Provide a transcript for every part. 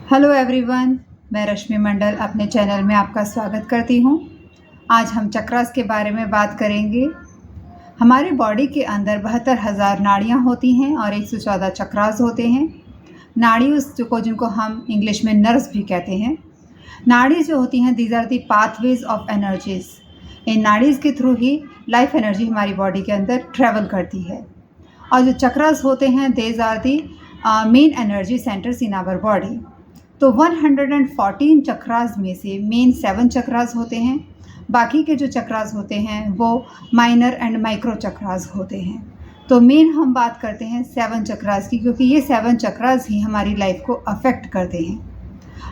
Hello everyone, मैं रश्मि मंडल अपने channel में आपका स्वागत करती हूँ। आज हम चक्रास के बारे में बात करेंगे। हमारी बॉडी के अंदर 72,000 नाड़ियाँ होती हैं और 114 चक्रास होते हैं। नाड़ी जिनको हम इंग्लिश में नर्व्स भी कहते हैं। नाड़ी जो होती हैं, these are the pathways of energies. इन नाड़ीज़ के थ्रू ही लाइफ एनर्जी हमारी बॉडी के अंदर ट्रेवल करती है। और जो चक्रास होते हैं, these are the main energy centres in our body. तो 114 चक्रास में से मेन 7 चक्रास होते हैं। बाकी के जो चक्रास होते हैं वो माइनर एंड माइक्रो चक्रास होते हैं। तो मेन हम बात करते हैं 7 चक्रास की, क्योंकि ये 7 चक्रास ही हमारी लाइफ को अफेक्ट करते हैं।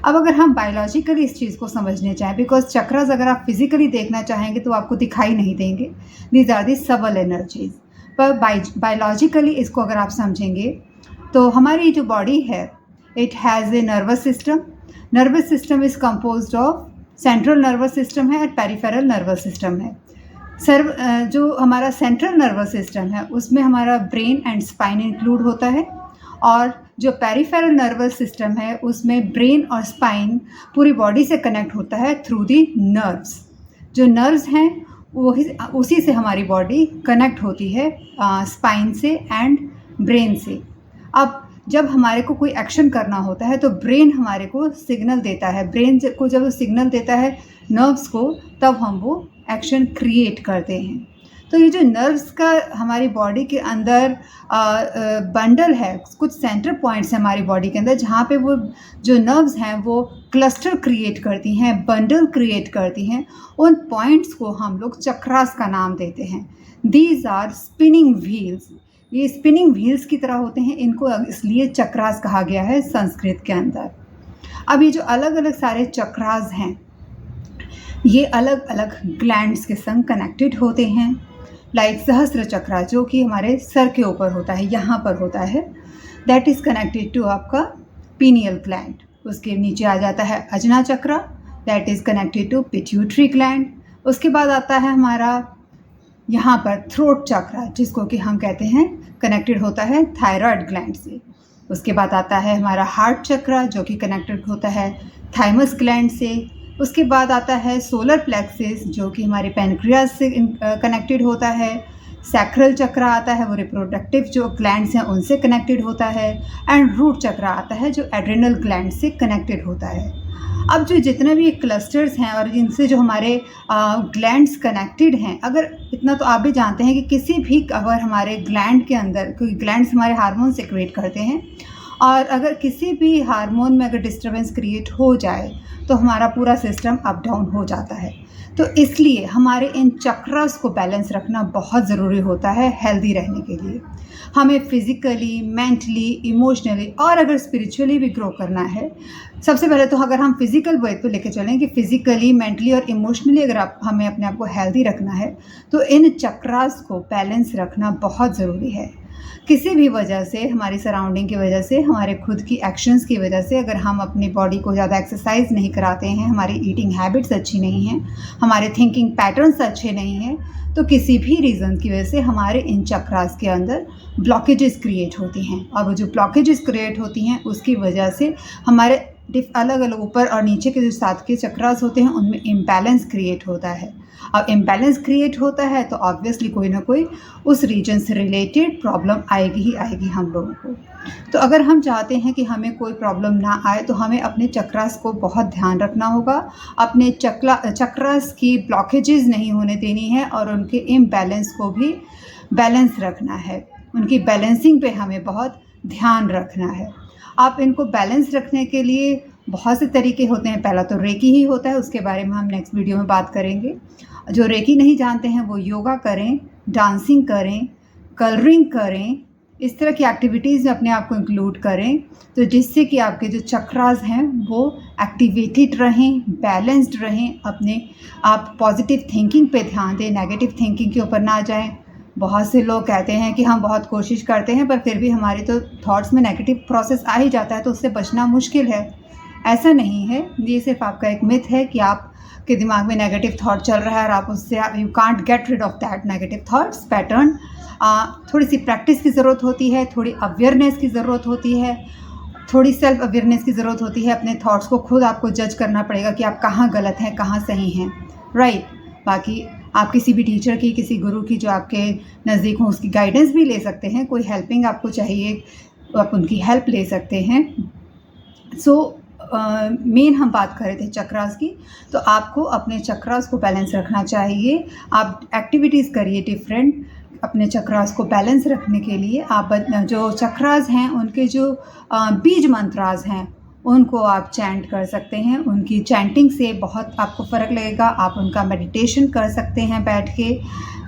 अब अगर हम बायोलॉजिकली इस चीज़ को समझने चाहें, बिकॉज चक्रास अगर आप फिजिकली देखना चाहेंगे तो आपको दिखाई नहीं देंगे, दीज आर दी सबल एनर्जीज। पर बायोलॉजिकली इसको अगर आप समझेंगे तो हमारी जो बॉडी है, it has a nervous system. Nervous system is composed of central nervous system है और peripheral nervous system है। जो हमारा central nervous system है उसमें हमारा brain and spine include होता है, और जो peripheral nervous system है उसमें brain और spine पूरी body से connect होता है through the nerves। जो nerves हैं उसी से हमारी body connect होती है spine से and brain से। अब जब हमारे को कोई एक्शन करना होता है तो ब्रेन हमारे को सिग्नल देता है। ब्रेन को जब वो सिग्नल देता है नर्व्स को, तब हम वो एक्शन क्रिएट करते हैं। तो ये जो नर्व्स का हमारी बॉडी के अंदर बंडल है, कुछ सेंटर पॉइंट्स हैं हमारी बॉडी के अंदर जहाँ पे वो जो नर्व्स हैं वो क्लस्टर क्रिएट करती हैं, बंडल क्रिएट करती हैं। उन पॉइंट्स को हम लोग चक्रास का नाम देते हैं। These are spinning wheels. ये स्पिनिंग व्हील्स की तरह होते हैं, इनको इसलिए चक्रास कहा गया है संस्कृत के अंदर। अब ये जो अलग अलग सारे चक्रास हैं ये अलग अलग ग्लैंड्स के संग कनेक्टेड होते हैं। लाइक सहस्त्र चक्र जो कि हमारे सर के ऊपर होता है, यहाँ पर होता है, दैट इज़ कनेक्टेड टू आपका पीनियल ग्लैंड। उसके नीचे आ जाता है Ajna chakra, that is connected to pituitary gland. उसके बाद आता है हमारा यहाँ पर थ्रोट चक्र, जिसको कि हम कहते हैं कनेक्टेड होता है थायराइड ग्लैंड से। उसके बाद आता है हमारा हार्ट चक्र जो कि कनेक्टेड होता है थाइमस ग्लैंड से। उसके बाद आता है सोलर प्लेक्सिस जो कि हमारे पैनक्रियाज से कनेक्टेड होता है। सैक्रल चक्र आता है, वो रिप्रोडक्टिव जो ग्लैंड्स हैं उनसे कनेक्टेड होता है। एंड रूट चक्र आता है जो एड्रिनल ग्लैंड से कनेक्टेड होता है। अब जो जितने भी क्लस्टर्स हैं और इनसे जो हमारे ग्लैंड्स कनेक्टेड हैं, अगर इतना तो आप भी जानते हैं कि किसी भी अगर हमारे ग्लैंड के अंदर, क्योंकि ग्लैंड्स हमारे हार्मोन सिक्रेट करते हैं, और अगर किसी भी हार्मोन में अगर डिस्टर्बेंस क्रिएट हो जाए तो हमारा पूरा सिस्टम अप डाउन हो जाता है। तो इसलिए हमारे इन चक्रास को बैलेंस रखना बहुत ज़रूरी होता है हेल्दी रहने के लिए। हमें फिज़िकली, मेंटली, इमोशनली और अगर स्पिरिचुअली भी ग्रो करना है, सबसे पहले तो अगर हम फिज़िकल वे पे लेके चलें कि फिज़िकली, मेंटली और इमोशनली अगर हमें अपने आप को हेल्दी रखना है तो इन चक्रास को बैलेंस रखना बहुत ज़रूरी है। किसी भी वजह से, हमारी सराउंडिंग की वजह से, हमारे खुद की एक्शंस की वजह से, अगर हम अपनी बॉडी को ज़्यादा एक्सरसाइज नहीं कराते हैं, हमारी ईटिंग हैबिट्स अच्छी नहीं हैं, हमारे थिंकिंग पैटर्न्स अच्छे नहीं हैं, तो किसी भी रीज़न की वजह से हमारे इन चक्रास के अंदर ब्लॉकेजेस क्रिएट होती हैं। और वो जो ब्लॉकेजेस क्रिएट होती हैं उसकी वजह से हमारे अलग अलग ऊपर और नीचे के जो 7 के चक्रास होते हैं उनमें इम्बैलेंस क्रिएट होता है। अब इम्बैलेंस क्रिएट होता है तो ऑब्वियसली कोई ना कोई उस रीजन से रिलेटेड प्रॉब्लम आएगी ही आएगी हम लोगों को। तो अगर हम चाहते हैं कि हमें कोई प्रॉब्लम ना आए तो हमें अपने चक्रास को बहुत ध्यान रखना होगा। अपने चक्रास की ब्लॉकेजेस नहीं होने देनी है और उनके इम्बैलेंस को भी बैलेंस रखना है। उनकी बैलेंसिंग पे हमें बहुत ध्यान रखना है। आप इनको बैलेंस रखने के लिए बहुत से तरीके होते हैं। पहला तो रेकी ही होता है, उसके बारे में हम नेक्स्ट वीडियो में बात करेंगे। जो रेकी नहीं जानते हैं वो योगा करें, डांसिंग करें, कलरिंग करें, इस तरह की एक्टिविटीज़ में अपने आप को इंक्लूड करें, तो जिससे कि आपके जो चक्रास हैं वो एक्टिवेटेड रहें, बैलेंस्ड रहें। अपने आप पॉजिटिव थिंकिंग पे ध्यान दें, नेगेटिव थिंकिंग के ऊपर ना जाएं। बहुत से लोग कहते हैं कि हम बहुत कोशिश करते हैं पर फिर भी हमारी तो थॉट्स में नेगेटिव प्रोसेस आ ही जाता है, तो उससे बचना मुश्किल है। ऐसा नहीं है, ये सिर्फ आपका एक मिथ है कि आपके दिमाग में नेगेटिव थॉट चल रहा है और आप उससे you can't get rid of that negative thoughts pattern. थोड़ी सी प्रैक्टिस की ज़रूरत होती है, थोड़ी अवेयरनेस की ज़रूरत होती है। थोड़ी सेल्फ अवेयरनेस की ज़रूरत होती है। अपने थॉट्स को खुद आपको जज करना पड़ेगा कि आप कहाँ गलत हैं, कहाँ सही हैं, राइट। बाकी आप किसी भी टीचर की, किसी गुरु की जो आपके नज़दीक हो, उसकी गाइडेंस भी ले सकते हैं। कोई हेल्पिंग आपको चाहिए तो आप उनकी हेल्प ले सकते हैं। मेन हम बात कर रहे थे चक्रास की, तो आपको अपने चक्रास को बैलेंस रखना चाहिए। आप एक्टिविटीज़ करिए डिफरेंट अपने चक्रास को बैलेंस रखने के लिए। आप जो चक्रास हैं उनके जो बीज मंत्रास हैं उनको आप चैंट कर सकते हैं। उनकी चैंटिंग से बहुत आपको फ़र्क लगेगा। आप उनका मेडिटेशन कर सकते हैं बैठ के,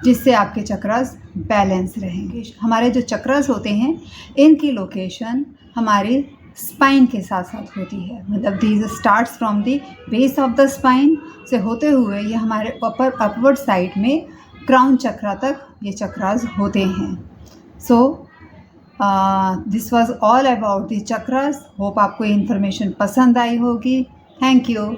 जिससे आपके चक्रास बैलेंस रहेंगे। हमारे जो चक्रास होते हैं इनकी लोकेशन हमारी स्पाइन के साथ साथ होती है, मतलब these starts from the base of the spine से होते हुए ये हमारे अपवर्ड साइड में क्राउन चक्रा तक ये चक्रास होते हैं। This was all about the chakras. Hope आपको ये इन्फॉर्मेशन पसंद आई होगी। Thank you.